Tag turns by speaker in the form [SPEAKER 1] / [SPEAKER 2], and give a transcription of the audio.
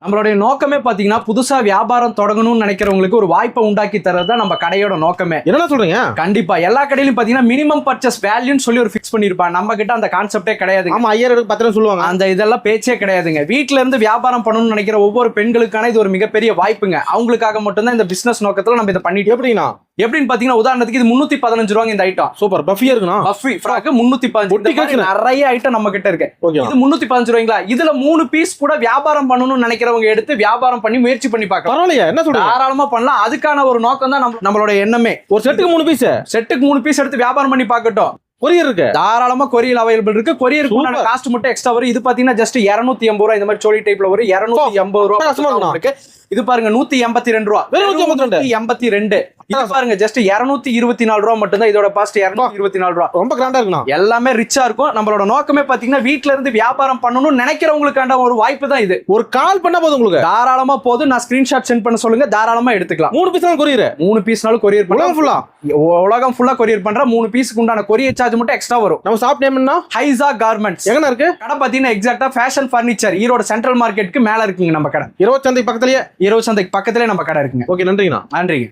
[SPEAKER 1] நம்மளுடைய நோக்கமே பாத்தீங்கன்னா புதுசா வியாபாரம் தொடங்கணும்னு நினைக்கிறவங்களுக்கு ஒரு வாய்ப்பை உண்டாக்கி தரது தான் நம்ம கடையோட நோக்கமே.
[SPEAKER 2] என்ன சொல்றீங்க?
[SPEAKER 1] கண்டிப்பா எல்லா கடையிலும் பாத்தீங்கன்னா மினிமம் பர்ச்சேஸ் வேல்யூன்னு சொல்லி ஒரு ஃபிக்ஸ் பண்ணிருப்பாங்க. நம்ம கிட்ட அந்த கான்செப்டே கிடையாது.
[SPEAKER 2] ஆமா, 5000 10 சொல்லுவாங்க.
[SPEAKER 1] அந்த இதெல்லாம் பேச்சே கிடையாதுங்க. வீட்ல இருந்து வியாபாரம் பண்ணணும்னு நினைக்கிற ஒவ்வொரு பெண்களுக்கான இது ஒரு மிகப்பெரிய வாய்ப்புங்க. அவங்களுக்காக மட்டும்தான் இந்த பிசினஸ் நோக்கத்துல நம்ம இதை பண்ணிட்டு எப்படின்னு பாத்தீங்கன்னா உதாரணத்துக்கு இது 315 ரூபாங்க இந்த ஐட்டம்.
[SPEAKER 2] சூப்பர் பஃபியா இருக்குண்ணா.
[SPEAKER 1] பஃபி ஃப்ராக் 315 நிறைய ஐட்டம் நம்ம கிட்ட இருக்கு. இது 315 ரூபாய்ங்களா? இதுல 3 பீஸ் கூட வியாபாரம் பண்ணணும்னு நினைக்கிறவங்க எடுத்து வியாபாரம் பண்ணி முயற்சி பண்ணி பார்க்கலாம்.
[SPEAKER 2] பரவாயில்லையா? என்ன சொல்றீங்க?
[SPEAKER 1] தாராளமா பண்ணலாம். அதுக்கான ஒரு நோக்கம் தான் நம்மளோட எண்ணமே.
[SPEAKER 2] ஒரு செட்டுக்கு 3 பீஸ்,
[SPEAKER 1] செட்டுக்கு 3 பீஸ் எடுத்து வியாபாரம் பண்ணி பார்க்கட்டும்.
[SPEAKER 2] கொரியர் இருக்கு,
[SPEAKER 1] தாராளமா கொரியர் அவைலபிள் இருக்கு. கொரியர் காஸ்ட் மட்டும் எக்ஸ்ட்ரா வரும். இது பாத்தீங்கன்னா ஜஸ்ட் 280 ரூபாய். இந்த மாதிரி சோழி டைப்ல வரும் 280 ரூபாய் இருக்கு. இது பாருங்க 182 ரூபா, 182. இது பாருங்க ஜஸ்ட் 224 ரூபா மட்டும் தான். இதோட காஸ்ட் 224 ரூபா.
[SPEAKER 2] ரொம்ப கிராண்டா இருக்குண்ணா.
[SPEAKER 1] எல்லாமே ரிச்சா இருக்கும். நம்மளோட நோக்கமே பாத்தீங்கன்னா வீட்ல இருந்து வியாபாரம் பண்ணணும்னு நினைக்கிறவங்களுக்கான ஒரு வாய்ப்பு தான் இது.
[SPEAKER 2] ஒரு கால் பண்ணா போதும், உங்களுக்கு
[SPEAKER 1] தாராளமா போதும். நான் ஸ்கிரீன்ஷாட் சென்ட் பண்ண சொல்லுங்க, தாராளமா எடுத்துக்கலாம்.
[SPEAKER 2] 3 பீஸ் தான் கொரியர்.
[SPEAKER 1] 3 பீஸ்னாலும் கொரியர் பண்ணலாம். உலகம் ஃபுல்லா கொரியர் பண்ற 3 பீஸ்க்கு உண்டான கொரியர் சார்ஜ் மட்டும் எக்ஸ்ட்ரா வரும்.
[SPEAKER 2] நம்ம ஷாப் நேம் என்ன?
[SPEAKER 1] ஹைசா கார்மெண்ட்ஸ்.
[SPEAKER 2] எங்க இருக்கு
[SPEAKER 1] கடை? பாத்தீங்கன்னா எக்ஸாக்ட்டா ஃபேஷன் ஃபர்னிச்சர் ஈரோடு சென்ட்ரல் மார்க்கெட்டுக்கு மேல இருக்குங்க நம்ம கடை.
[SPEAKER 2] 20 சந்தைக்கு பக்கத்துலயே.
[SPEAKER 1] 20 சந்தைக்கு பக்கத்துலயே நம்ம கடை இருக்குங்க.
[SPEAKER 2] ஓகே, நன்றிங்கண்ணா.
[SPEAKER 1] நன்றிங்க.